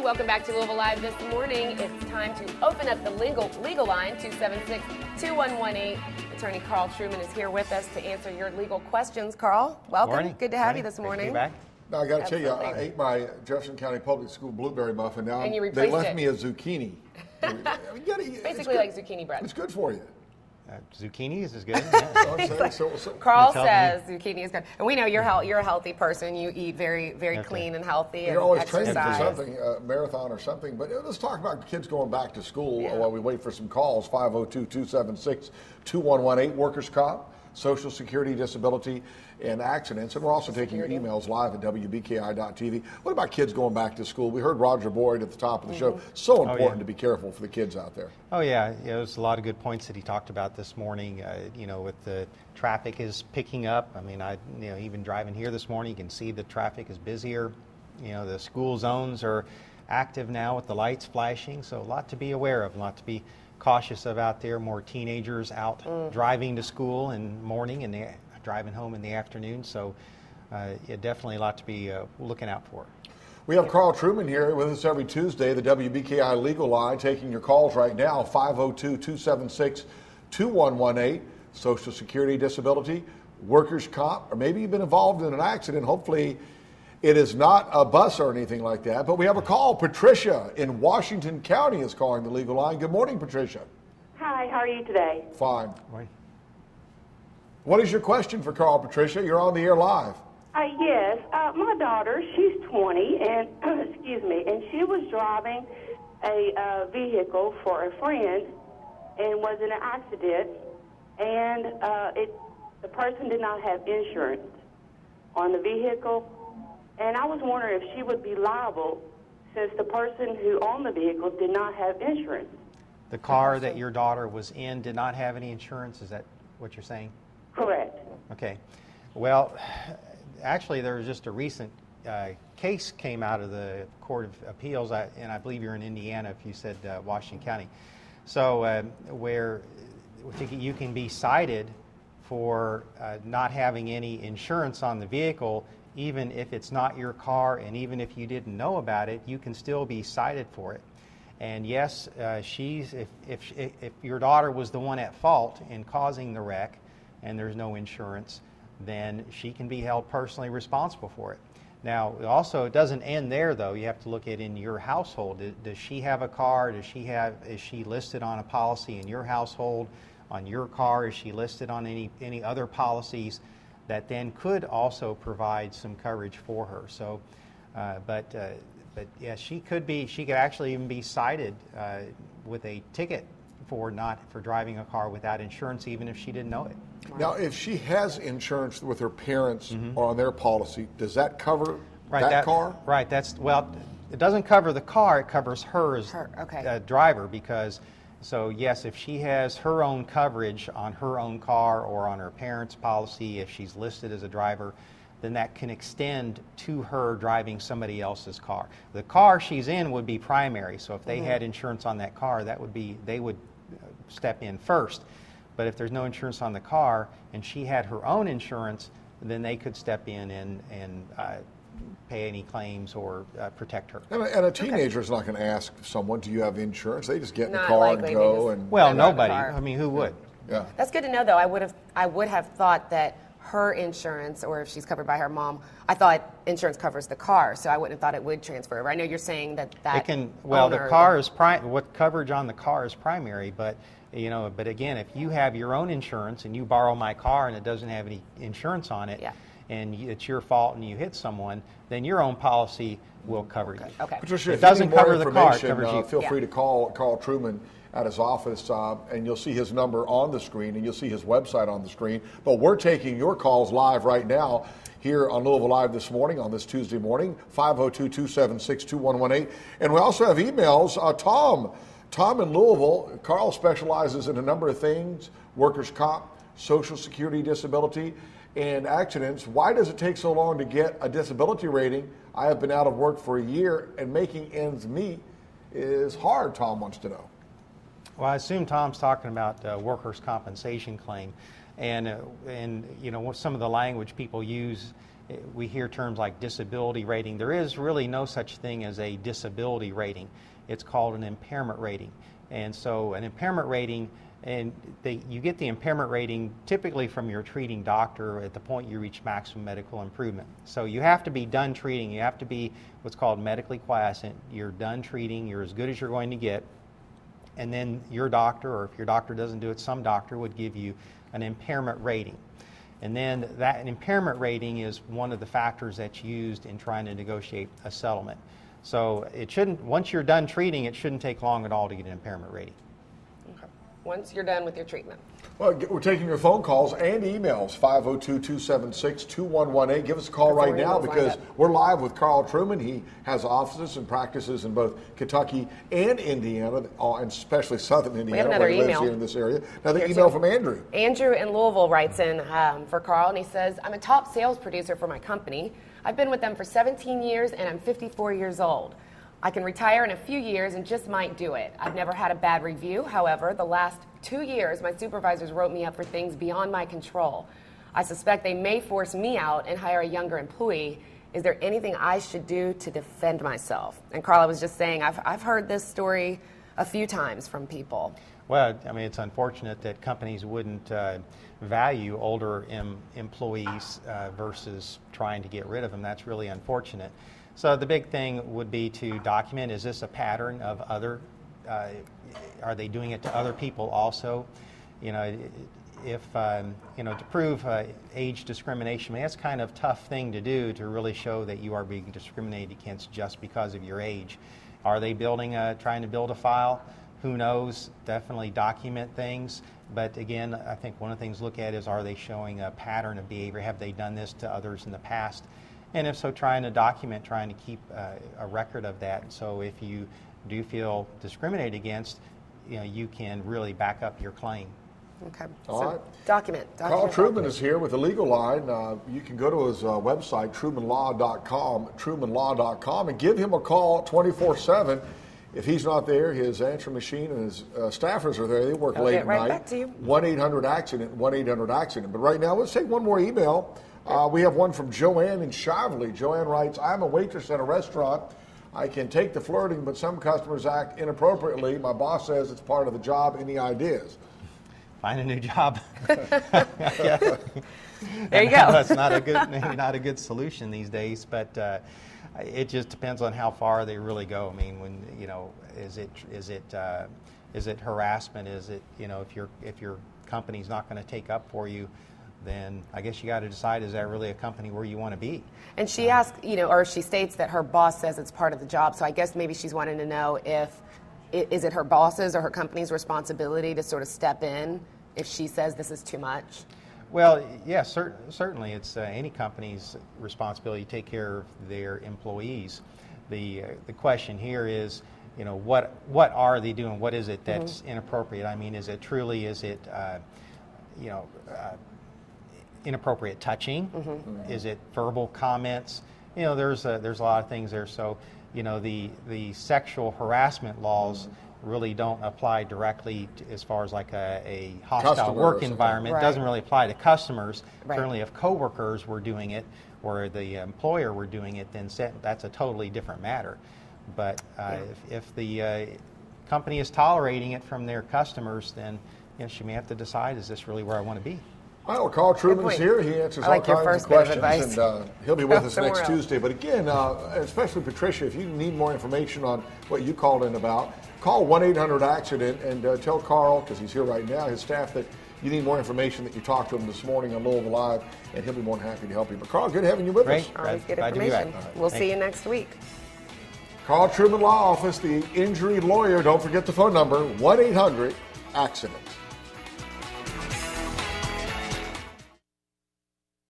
Welcome back to Louisville Live this morning. It's time to open up the legal line, 276-2118. Attorney Karl Truman is here with us to answer your legal questions. Karl, welcome. Morning. Good to have you this morning. Great to be back. Now, I got to tell you, I ate my Jefferson County Public School blueberry muffin. Now And you they replaced left it. me a zucchini. Basically like zucchini bread. It's good for you. Zucchini is good. Yeah. Karl says zucchini is good. And we know you're a healthy person. You eat very clean and healthy. You're and always exercise. training for something, a marathon or something. But let's talk about kids going back to school while we wait for some calls. 502-276-2118, workers' comp, Social Security, disability, and accidents. And we're also taking your emails live at WBKI.TV. What about kids going back to school? We heard Roger Boyd at the top of the show. So important to be careful for the kids out there. Oh, yeah. There's a lot of good points that he talked about this morning. With the traffic is picking up. I mean, even driving here this morning, you can see the traffic is busier. The school zones are active now with the lights flashing. So a lot to be aware of, a lot to be cautious of out there. More teenagers out driving to school in the morning and driving home in the afternoon. So definitely a lot to be looking out for. We have Karl Truman here with us every Tuesday, the WBKI legal line, taking your calls right now, 502-276-2118, Social Security, disability, workers' comp, or maybe you've been involved in an accident. Hopefully it is not a bus or anything like that. But we have a call. Patricia in Washington County is calling the legal line. Good morning, Patricia. Hi, how are you today? Fine. Right. What is your question for Karl, Patricia? You're on the air live. Yes, my daughter, she's 20, and excuse me, and she was driving a vehicle for a friend and was in an accident, and the person did not have insurance on the vehicle, and I was wondering if she would be liable since the person who owned the vehicle did not have insurance. The car that your daughter was in did not have any insurance? Is that what you're saying? Correct. Okay. Well, actually, there was just a recent case came out of the Court of Appeals, and I believe you're in Indiana if you said Washington County. So where you can be cited for not having any insurance on the vehicle, even if it's not your car, and even if you didn't know about it, you can still be cited for it. And yes, if your daughter was the one at fault in causing the wreck, and there's no insurance, then she can be held personally responsible for it. Now, also, it doesn't end there, though. You have to look at in your household. Does she have a car? Is she listed on a policy in your household? On your car, is she listed on any other policies that then could also provide some coverage for her? So, but yeah, she could actually even be cited with a ticket for driving a car without insurance, even if she didn't know it. Now, if she has insurance with her parents or on their policy, does that cover that car? Right. It doesn't cover the car. It covers her as a driver because, so yes, if she has her own coverage on her own car or on her parents' policy, if she's listed as a driver, then that can extend to her driving somebody else's car. The car she's in would be primary, so if they had insurance on that car, they would step in first. But if there's no insurance on the car and she had her own insurance, then they could step in and pay any claims or protect her. And a teenager is not going to ask someone, do you have insurance? They just get in the Not car likely. and go. Well, nobody. I mean, who would? Yeah. That's good to know, though. I would have thought that her insurance, or if she's covered by her mom, I thought insurance covers the car, so I wouldn't have thought it would transfer over. I know you're saying that it can. Well, the car is what coverage on the car is primary, but but again, if you have your own insurance and you borrow my car and it doesn't have any insurance on it, and it's your fault and you hit someone, then your own policy will cover you. Okay. Patricia, it if you doesn't need more cover the car; it information, covers you. Feel free to call Karl Truman at his office, and you'll see his number on the screen, and you'll see his website on the screen. But we're taking your calls live right now here on Louisville Live this morning, on this Tuesday morning, 502-276-2118. And we also have emails. Tom in Louisville, Karl specializes in a number of things, workers' comp, Social Security, disability, and accidents. Why does it take so long to get a disability rating? I have been out of work for a year, and making ends meet is hard, Tom wants to know. Well, I assume Tom's talking about workers' compensation claim, and some of the language people use we hear terms like disability rating. There is really no such thing as a disability rating. It's called an impairment rating. And so an impairment rating, and you get the impairment rating typically from your treating doctor at the point you reach maximum medical improvement. So you have to be done treating. You have to be what's called medically quiescent. You're done treating. You're as good as you're going to get. And then your doctor, or if your doctor doesn't do it, some doctor would give you an impairment rating. And then an impairment rating is one of the factors that's used in trying to negotiate a settlement. So it shouldn't, once you're done treating, it shouldn't take long at all to get an impairment rating. Okay. Once you're done with your treatment. Well, we're taking your phone calls and emails, 502-276-2118. Give us a call right now because we're live with Karl Truman. He has offices and practices in both Kentucky and Indiana, and especially southern Indiana, where he lives here in this area. Another email from Andrew. Andrew in Louisville writes in for Karl, and he says, I'm a top sales producer for my company. I've been with them for 17 years, and I'm 54 years old. I can retire in a few years and just might do it. I've never had a bad review. However, the last 2 years, my supervisors wrote me up for things beyond my control. I suspect they may force me out and hire a younger employee. Is there anything I should do to defend myself? And Karl, I was just saying, I've heard this story a few times from people. Well, I mean, it's unfortunate that companies wouldn't value older employees versus trying to get rid of them. That's really unfortunate. So the big thing would be to document, is this a pattern of other, are they doing it to other people also? You know, if, you know, to prove age discrimination, I mean, that's kind of a tough thing to do, to really show that you are being discriminated against just because of your age. Are they trying to build a file? Who knows? Definitely document things. But again, I think one of the things to look at is, are they showing a pattern of behavior? Have they done this to others in the past? And if so, trying to document, trying to keep a record of that. So if you do feel discriminated against, you know, you can really back up your claim. Okay. All right. Document. Karl Truman is here with the Legal Line. You can go to his website, trumanlaw.com, and give him a call 24/7. If he's not there, his answering machine and his staffers are there. They work late at night. Back to you. 1-800-ACCIDENT, 1-800-ACCIDENT. But right now, let's take one more email. We have one from Joanne in Shively. Joanne writes, I'm a waitress at a restaurant. I can take the flirting, but some customers act inappropriately. My boss says it's part of the job. Any ideas? Find a new job. There you go. That's maybe not a good solution these days, but it just depends on how far they really go. I mean, when, you know, is it harassment? Is it, you know, if your company's not going to take up for you, then I guess you got to decide, is that really a company where you want to be? And she asks, you know, or she states that her boss says it's part of the job. So I guess maybe she's wanting to know is it her boss's or her company's responsibility to sort of step in if she says this is too much? Well, yes, certainly it's any company's responsibility to take care of their employees. The question here is, you know, what are they doing? What is it that's inappropriate? I mean, is it you know, inappropriate touching? Is it verbal comments? You know, there's a lot of things there. So, you know, the sexual harassment laws really don't apply directly as far as like a hostile work environment. It doesn't really apply to customers. Certainly if coworkers were doing it or the employer were doing it, then that's a totally different matter. But if the company is tolerating it from their customers, then, you know, she may have to decide, is this really where I want to be? Well, Karl Truman is here. He answers all kinds of questions, and he'll be with us next Tuesday. But again, especially Patricia, if you need more information on what you called in about, call 1-800-ACCIDENT and tell Karl, because he's here right now, his staff, that you need more information, that you talked to him this morning on Louisville Live, and he'll be more than happy to help you. But Karl, good having you with us. Always good information. We'll see you next week. Karl Truman Law Office, the injury lawyer. Don't forget the phone number, 1-800-ACCIDENT.